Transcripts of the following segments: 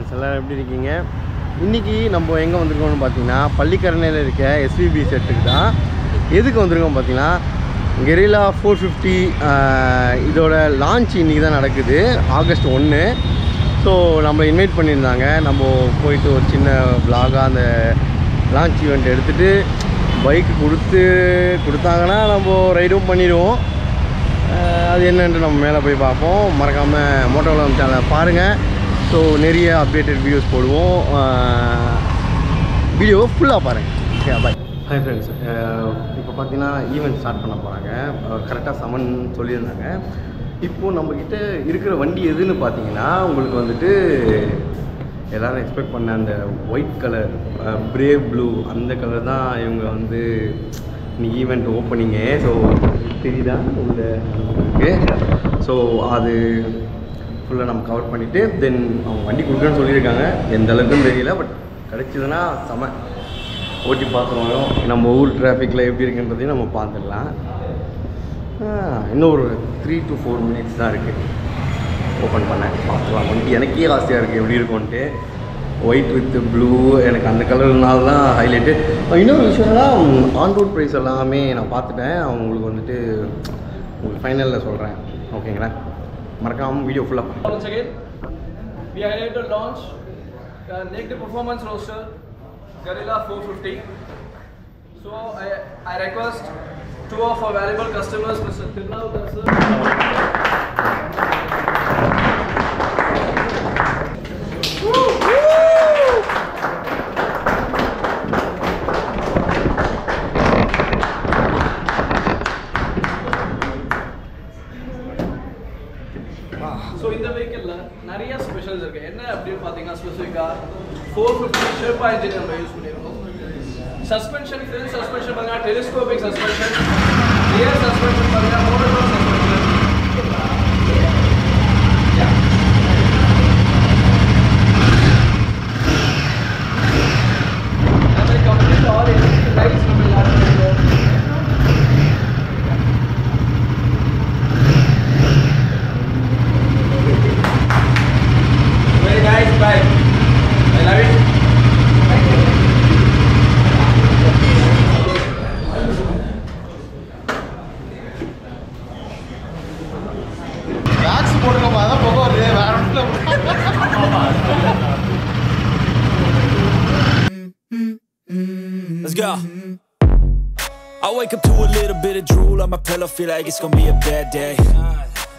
Friends எல்லோரும் எப்படி இருக்கீங்க? இன்றைக்கி நம்ம எங்கே வந்திருக்கோம்னு பார்த்தீங்கன்னா பள்ளிக்கரணையில் இருக்க எஸ்விபி செட்டுக்கு தான். எதுக்கு வந்திருக்கோம் பார்த்தீங்கன்னா கெரில்லா 450 இதோட லான்ச் இன்றைக்கி தான் நடக்குது, August 1. ஸோ நம்ம இன்வைட் பண்ணியிருந்தாங்க. நம்ம போயிட்டு ஒரு சின்ன vlog-ஆ அந்த லான்ச் ஈவெண்ட் எடுத்துகிட்டு பைக்கு கொடுத்தாங்கன்னா நம்ம ரைடும் பண்ணிடுவோம். அது என்னென்று நம்ம மேலே போய் பார்ப்போம். மறக்காமல் மோட்டோ விலாக் சேனலை பாருங்கள். ஸோ நிறைய அப்டேட்டட் வீடியோஸ் போடுவோம். வீடியோ ஃபுல்லாக பாருங்கள். ஓகே, பாய். ஹாய் ஃப்ரெண்ட்ஸ், இப்போ பார்த்தீங்கன்னா ஈவெண்ட் ஸ்டார்ட் பண்ண போகிறாங்க. கரெக்டாக 7 சொல்லியிருந்தாங்க. இப்போது நம்மக்கிட்ட இருக்கிற வண்டி எதுன்னு பார்த்தீங்கன்னா உங்களுக்கு வந்துட்டு எல்லோரும் எக்ஸ்பெக்ட் பண்ண அந்த ஒயிட் கலர் பிரேவ் ப்ளூ அந்த கலர் தான் இவங்க வந்து இன்னைக்கு ஈவெண்ட் ஓப்பனிங்கே. ஸோ தெரியுதா உள்ள இருக்குது. ஸோ அது ஃபுல்லாக நம்ம கவர் பண்ணிவிட்டு தென் அவங்க வண்டி கொடுக்குறேன்னு சொல்லியிருக்காங்க. எந்த அளவுக்குன்னு தெரியல, பட் கிடச்சிதுன்னா செம ஓட்டி பார்த்துருவாங்க. நம்ம ஊர் டிராஃபிக்கில் எப்படி இருக்குன்றதையும் நம்ம பார்த்துடலாம். இன்னும் ஒரு 3 to 4 minutes தான் இருக்குது ஓப்பன் பண்ணேன். பார்த்துக்கலாம். வண்டி எனக்கே ஆசையாக இருக்குது எப்படி இருக்கும்ன்ட்டு. ஒயிட் வித் ப்ளூ எனக்கு அந்த கலர்னால தான் ஹைலைட்டு. இன்னொரு விஷயம்னா ஆன் ரோட் ப்ரைஸ் எல்லாமே நான் பார்த்துட்டேன். அவங்களுக்கு வந்துட்டு உங்களுக்கு ஃபைனலில் சொல்கிறேன். ஓகேங்களா? மறக்காமல் வீடியோ ஃபுல்லாக. Once again, we are here to launch naked performance roadster Guerrilla 450. So I request 2 of our valuable customers, Mr. Tirunavukar sir. So in the vehicle நிறைய ஸ்பெஷல்ஸ் இருக்கு. என்ன அப்படின்னு பார்த்தீங்கன்னா ஸ்பெசிஃபிக்கா 450 ஷெர்பா இன்ஜின் நம்ம யூஸ் பண்ணியிருக்கோம். சஸ்பென்ஷன் ஃப்ரண்ட் சஸ்பென்ஷன் பார்த்தீங்கன்னா telescopic suspension, rear suspension பார்த்தீங்கன்னா monotone suspension. and complete all LED lights நம்ம ஆட் பண்ணிருக்கோம். Very nice bike. I love it. Thank you. Bags போடுறப்ப அதான் போக வருது. வேற ஒன்றும் Let's go. I wake up to a little bit of drool on my pillow, feel like it's gonna be a bad day.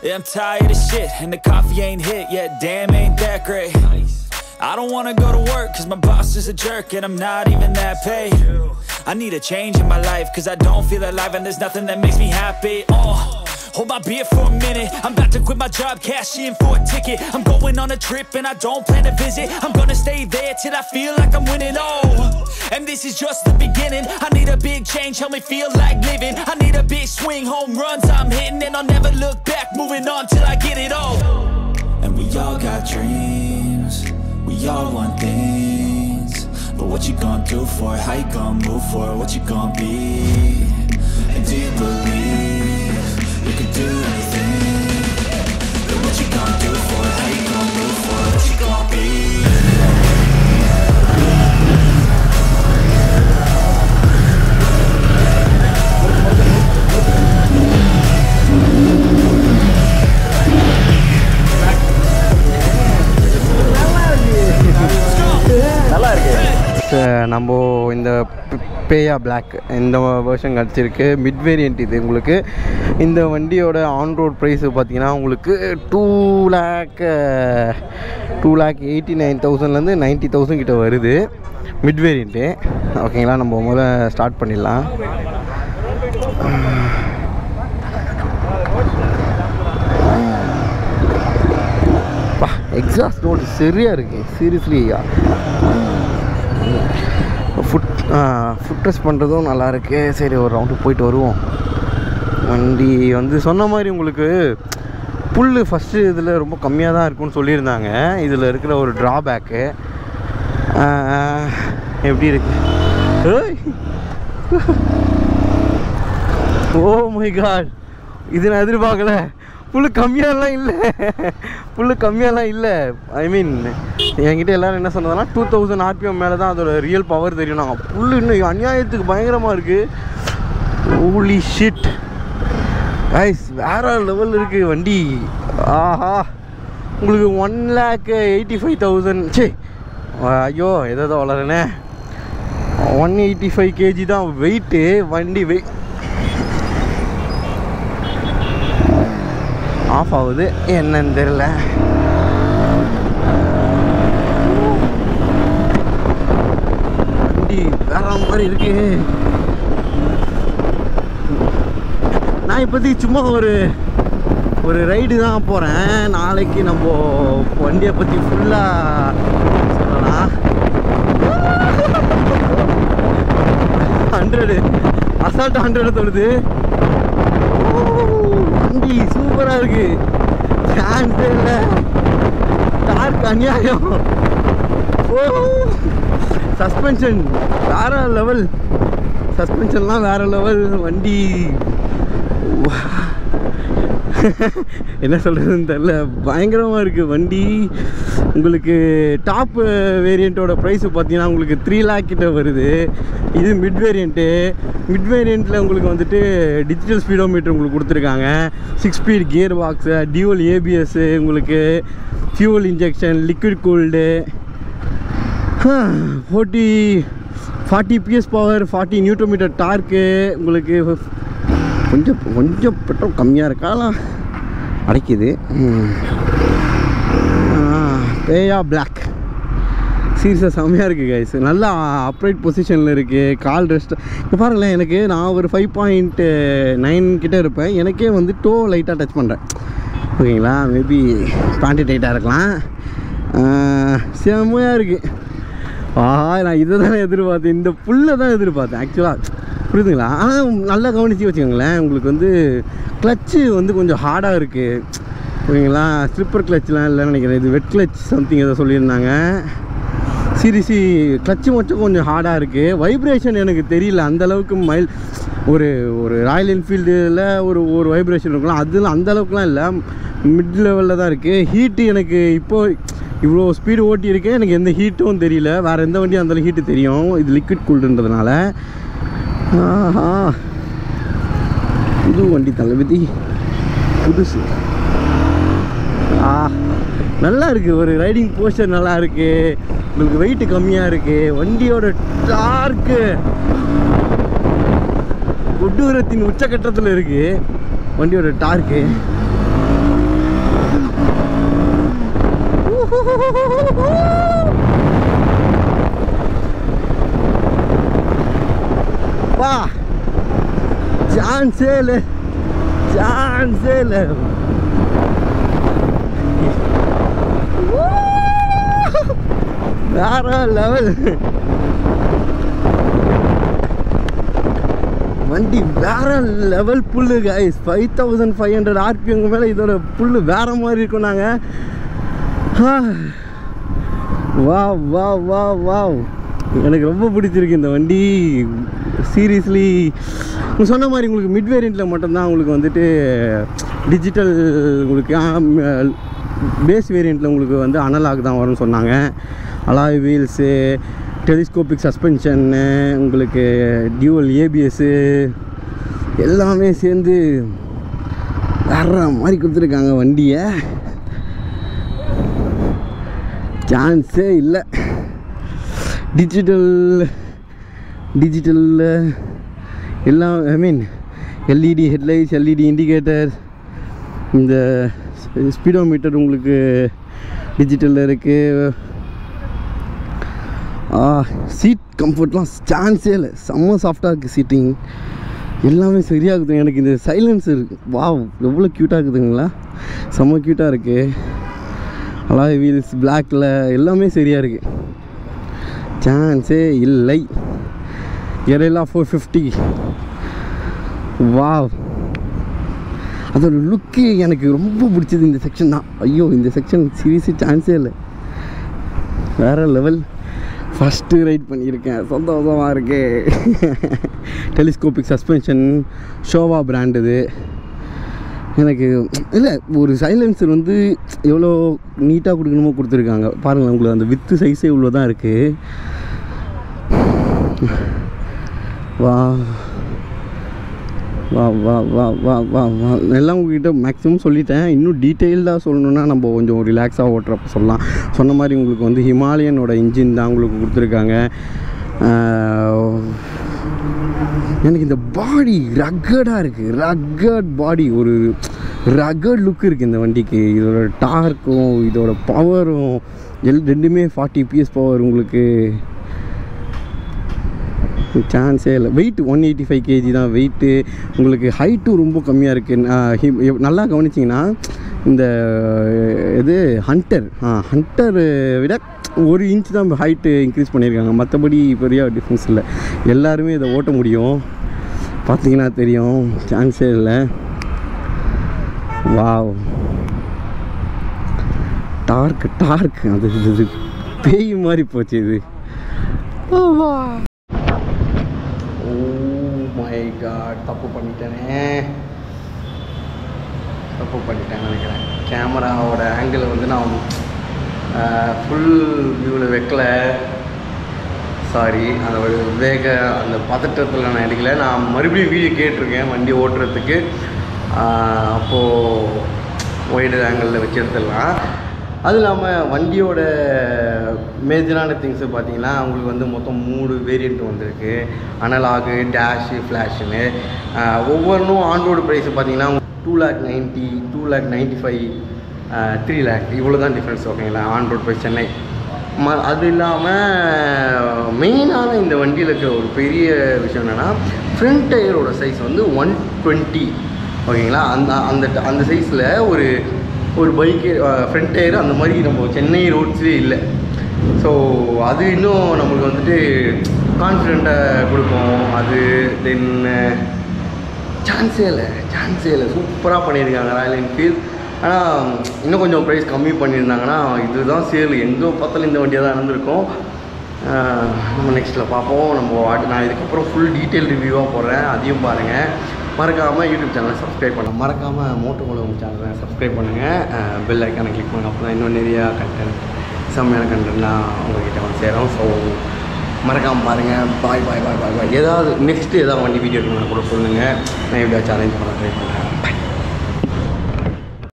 Yeah, I'm tired of shit, and the coffee ain't hit yet, damn ain't that great. I don't wanna go to work, cause my boss is a jerk, and I'm not even that paid. I need a change in my life, cause I don't feel alive, and there's nothing that makes me happy. Hold my beer for a minute, I'm about to quit my job, cash in for a ticket. I'm going on a trip, and I don't plan to visit. I'm gonna stay there till I feel like I'm winning, and this is just the beginning. I need a big change, help me feel like living. I need a big swing, home runs I'm hitting, and I'll never look back, moving on till I get it all. And we all got dreams, we all want things, but what you gonna do for it? How you gonna move for it? What you gonna be? And do you believe you can do anything? But what you gonna do for it? How you gonna move for it? What you gonna be? நல்லா இருக்கு. நம்ம இந்த பேயா black இந்த version கிடச்சிருக்கு. Mid variant இது. உங்களுக்கு இந்த வண்டியோட ஆன் ரோட் ப்ரைஸ் பார்த்தீங்கன்னா உங்களுக்கு 2,89,000லேருந்து 90,000 கிட்ட வருது மிட் வேரியண்ட்டு. ஓகேங்களா? நம்ம முதல்ல ஸ்டார்ட் பண்ணிடலாம். எக்ஸாஸ்ட் நோட் சரியாக இருக்குது. சீரியஸ்லி ஃபுட் ரெஸ்ட் பண்ணுறதும் நல்லாயிருக்கு. சரி, ஒரு ரவுண்டு போயிட்டு வருவோம். வண்டி வந்து சொன்ன மாதிரி உங்களுக்கு புல் ஃபஸ்ட்டு இதில் ரொம்ப கம்மியாக தான் இருக்குன்னு சொல்லியிருந்தாங்க. இதில் இருக்கிற ஒரு ட்ராபேக்கு எப்படி இருக்கு? ஓ மை காட், இது நான் எதிர்பார்க்கல. புல்லு கம்மியாலாம் இல்லை ஐ மீன் என்கிட்ட எல்லோரும் என்ன சொன்னதுன்னா 2000 RPM மேலே தான் அதோட ரியல் பவர் தெரியும். நாங்கள் புல்லு இன்னும் அநியாயத்துக்கு பயங்கரமாக இருக்குது. ஹோலி ஷிட் கைஸ், வேறு லெவல் இருக்குது வண்டி. ஆஹா, உங்களுக்கு 1,85,000 சே ஐயோ ஏதோ வளரனே 185 kg தான் வெயிட்டு. வண்டி ஆஃப் ஆகுது என்னன்னு தெரியல. வண்டி வேற மாதிரி இருக்கு. நான் இப்போதைக்கு சும்மா ஒரு ரைடு தான் போகிறேன். நாளைக்கு நம்ம வண்டியை பற்றி ஃபுல்லாக சொல்லலாம். 100 அசால்ட் 100 தொடுது. வண்டி சூப்பராக இருக்கு. சான்ஸே இல்லை. டார்க் அநியாயம். சஸ்பென்ஷன் வேற லெவல். சஸ்பென்ஷன்லாம் வேற லெவல். வண்டி என்ன சொல்கிறதுன்னு தெரில, பயங்கரமாக இருக்குது வண்டி. உங்களுக்கு டாப் வேரியண்ட்டோட ப்ரைஸு பார்த்தீங்கன்னா உங்களுக்கு 3 lakh கிட்ட வருது. இது மிட் வேரியண்ட்டில் உங்களுக்கு வந்துட்டு டிஜிட்டல் ஸ்பீடோமீட்டர் உங்களுக்கு கொடுத்துருக்காங்க. 6 speed gear box, dual ABS, உங்களுக்கு fuel injection, liquid cooled, 40 PS power, 40 Nm torque. உங்களுக்கு கொஞ்சம் பெட்ரோல் கம்மியாக இருக்காலாம் அடைக்குது. பேயா பிளாக் சீரியஸாக செம்மையாக இருக்குது கைஸ். நல்லா அப்ரைட் பொசிஷனில் இருக்குது. கால் ரெஸ்ட் இப்போ பாருங்களேன். எனக்கு நான் ஒரு 5.9 கிட்டே இருப்பேன். எனக்கே வந்து டோ லைட்டாக டச் பண்ணுறேன். ஓகேங்களா, மேபி பேண்ட்டு டைட்டாக இருக்கலாம். செம்மையாக இருக்குது. நான் இதை தானே எதிர்பார்த்தேன். இந்த புல்லை தான் எதிர்பார்த்தேன் ஆக்சுவலாக, புரியுதுங்களா? ஆனால் நல்லா கவனித்து வச்சுக்கோங்களேன். உங்களுக்கு வந்து கிளச்சு வந்து கொஞ்சம் ஹார்டாக இருக்குது. ஓகேங்களா, ஸ்லிப்பர் கிளச்லாம் இல்லைன்னு நினைக்கிறேன். இது வெட் கிளச் சம்திங் எதை சொல்லியிருந்தாங்க. சீரியஸி கிளச்சு மட்டும் கொஞ்சம் ஹார்டாக இருக்குது. வைப்ரேஷன் எனக்கு தெரியல அந்தளவுக்கு. ஒரு ராயல் என்ஃபீல்டில் ஒரு வைப்ரேஷன் இருக்கலாம். அதில் அந்தளவுக்குலாம் இல்லை, மிட் லெவலில் தான் இருக்குது. ஹீட்டு எனக்கு இப்போது இவ்வளோ ஸ்பீடு ஓட்டி இருக்கேன், எனக்கு எந்த ஹீட்டும் தெரியல. வேறு எந்த வண்டியும் அந்தளவு ஹீட்டு தெரியும். இது லிக்விட் கூல்டுன்றதுனால. ஆஹா, புது வண்டி தளபதி, புதுசு. நல்லா இருக்குது. ஒரு ரைடிங் போஸ்டர் நல்லா இருக்குது. உங்களுக்கு வெயிட்டு கம்மியாக இருக்குது. வண்டியோட டார்க்கு கொடூரத்தின் உச்சக்கட்டத்தில் இருக்குது. வண்டியோட டார்க்கு வா, சான்ஸே இல்லை. வேற லெவல் வண்டி, வேற லெவல் புல்லு கைஸ். 5500 RPM மேலே இதோட புல்லு வேற மாதிரி இருக்கும். நாங்கள் வா எனக்கு ரொம்ப பிடிச்சிருக்கு இந்த வண்டி சீரியஸ்லி. சொன்ன மாதிரி உங்களுக்கு மிட் வேரியண்ட்டில் மட்டும்தான் உங்களுக்கு வந்துட்டு டிஜிட்டல், உங்களுக்கு பேஸ் வேரியண்ட்டில் உங்களுக்கு வந்து அனலாக் தான் வரும்னு சொன்னாங்க. அலாய் வீல்ஸு, டெலிஸ்கோபிக் சஸ்பென்ஷன்னு, உங்களுக்கு டியூவல் ABS எல்லாமே சேர்ந்து வேற மாதிரி கொடுத்துருக்காங்க வண்டியை. சான்ஸே இல்லை. டிஜிட்டலில் எல்லாம் ஐ மீன் LED ஹெட்லைட்ஸ், LED இண்டிகேட்டர், இந்த ஸ்பீடோமீட்டர் உங்களுக்கு டிஜிட்டலில் இருக்குது. சீட் கம்ஃபர்ட்லாம் சான்ஸே இல்லை. செம்ம சாஃப்டாக இருக்குது சீட்டிங். எல்லாமே சரியாக இருக்குது. எனக்கு இந்த சைலன்ஸ் இருக்குது. வாவ், எவ்வளோ க்யூட்டாக இருக்குதுங்களா, செம்ம க்யூட்டாக இருக்குது. அலாய் வீல்ஸ் பிளாக்கில் எல்லாமே சரியாக இருக்குது. சான்ஸே இல்லை. எரேலா 450. வாவ், அதோட லுக்கு எனக்கு ரொம்ப பிடிச்சது இந்த செக்ஷன் தான். ஐயோ, இந்த செக்ஷன் சீரியஸாக சான்ஸே இல்லை. வேறு லெவல். ஃபஸ்ட்டு ரைட் பண்ணியிருக்கேன், சந்தோஷமாக இருக்கு. டெலிஸ்கோபிக் சஸ்பென்ஷன், ஷோவா பிராண்ட் இது. எனக்கு இல்லை ஒரு சைலன்சர் வந்து எவ்வளோ நீட்டாக கொடுக்கணுமோ கொடுத்துருக்காங்க பாருங்கள். உங்களுக்கு அந்த வித்து சைஸே இவ்வளோ தான் இருக்குது. வா வா வா வா வா வா வா எல்லாம் உங்கள்கிட்ட மேக்ஸிமம் சொல்லிட்டேன். இன்னும் டீட்டெயில்டாக சொல்லணுன்னா நம்ம கொஞ்சம் ரிலாக்ஸாக ஓட்டுறப்ப சொல்லலாம். சொன்ன மாதிரி உங்களுக்கு வந்து ஹிமாலயனோட இன்ஜின் தான் உங்களுக்கு கொடுத்துருக்காங்க. எனக்கு இந்த பாடி ரக்கடாக இருக்குது. ரக்கட் பாடி, ஒரு ரக்கட் லுக் இருக்குது இந்த வண்டிக்கு. இதோட டார்க்கும் இதோட பவரும் ரெண்டுமே 40 PS பவர் உங்களுக்கு சான்ஸே இல்லை. வெயிட் 185 kg தான் வெயிட்டு. உங்களுக்கு ஹைட்டும் ரொம்ப கம்மியாக இருக்குது. நல்லா கவனிச்சிங்கன்னா இந்த இது ஹண்டர் விட 1 இன்ச் தான் ஹைட்டு இன்க்ரீஸ் பண்ணியிருக்காங்க. மற்றபடி பெரிய டிஃப்ரென்ஸ் இல்லை. எல்லாருமே இதை ஓட்ட முடியும். பார்த்தீங்கன்னா தெரியும், சான்ஸே இல்லை. வாவ், டார்க் அது இது பேய் மாதிரி போச்சு இது. ஓ மை காட், தப்பு பண்ணிட்டேன்னு நினைக்கிறேன். கேமராவோட ஆங்கிள் வந்து நான் ஃபுல் வியூவில் வைக்கல. சாரி, அந்த ஒரு அந்த பதட்டத்தில் நான் எடுக்கல. நான் மறுபடியும் வீடியோ கேட்டிருக்கேன் வண்டி ஓட்டுறதுக்கு. அப்போது ஒய்டு ஆங்கிளில் வச்சு எடுத்துடலாம். அதுவும் இல்லாமல் வண்டியோட மேஜரான திங்ஸு பார்த்தீங்கன்னா உங்களுக்கு வந்து மொத்தம் 3 வேரியண்ட் வந்திருக்கு. அனலாகு, டேஷு, ஃப்ளாஷுன்னு. ஒவ்வொன்றும் ஆன்ரோடு ப்ரைஸு பார்த்தீங்கன்னா 2,90,000, 2,95,000, 3,00,000 இவ்வளோ தான் டிஃப்ரென்ஸ். ஓகேங்களா, ஆன்ரோடு ப்ரைஸ் சென்னை. அது இல்லாமல் மெயினான இந்த வண்டியில் இருக்கிற ஒரு பெரிய விஷயம் என்னென்னா ஃப்ரண்ட் டயரோட சைஸ் வந்து 120. ஓகேங்களா, அந்த சைஸில் ஒரு பைக்கு ஃப்ரண்ட் டயர் அந்த மாதிரி நம்ம சென்னை ரோட்ஸ்லேயே இல்லை. ஸோ அது இன்னும் நம்மளுக்கு வந்துட்டு கான்ஃபிடெண்ட்டாக கொடுக்கும். அது தென் சான்ஸே இல்லை. சூப்பராக பண்ணியிருக்காங்க ராயல் என்ஃபீல்ட். ஆனால் இன்னும் கொஞ்சம் ப்ரைஸ் கம்மி பண்ணியிருந்தாங்கன்னா இதுதான் சேல். எங்கே பார்த்தாலும் இந்த வண்டியாக தான் இருந்திருக்கும். நம்ம நெக்ஸ்ட்டில் பார்ப்போம். நான் இதுக்கப்புறம் ஃபுல் டீட்டெயில் ரிவ்யூவாக போடுறேன், அதையும் பாருங்கள். மறக்காமல் யூடியூப் சேனலை சப்ஸ்கிரைப் பண்ணுங்கள். மறக்காமல் மோட்டோ உலகம் சேனலை சப்ஸ்கிரைப் பண்ணுங்கள். பெல் ஐக்கானை கிளிக் பண்ணுங்கள். அப்போ தான் இன்னும் நிறையா கண்டென்ட், செம்மையான கண்டென்ட்லாம் உங்கள்கிட்ட வந்து சேரும். ஸோ மறக்காமல் பாருங்கள். பாய். ஏதாவது நெக்ஸ்ட்டு ஏதாவது வண்டி வீடியோ இருக்குன்னா கூட சொல்லுங்கள். நான் எப்படியாச்சும் அரேஞ்ச் பண்ண ட்ரை பண்ணுறேன்.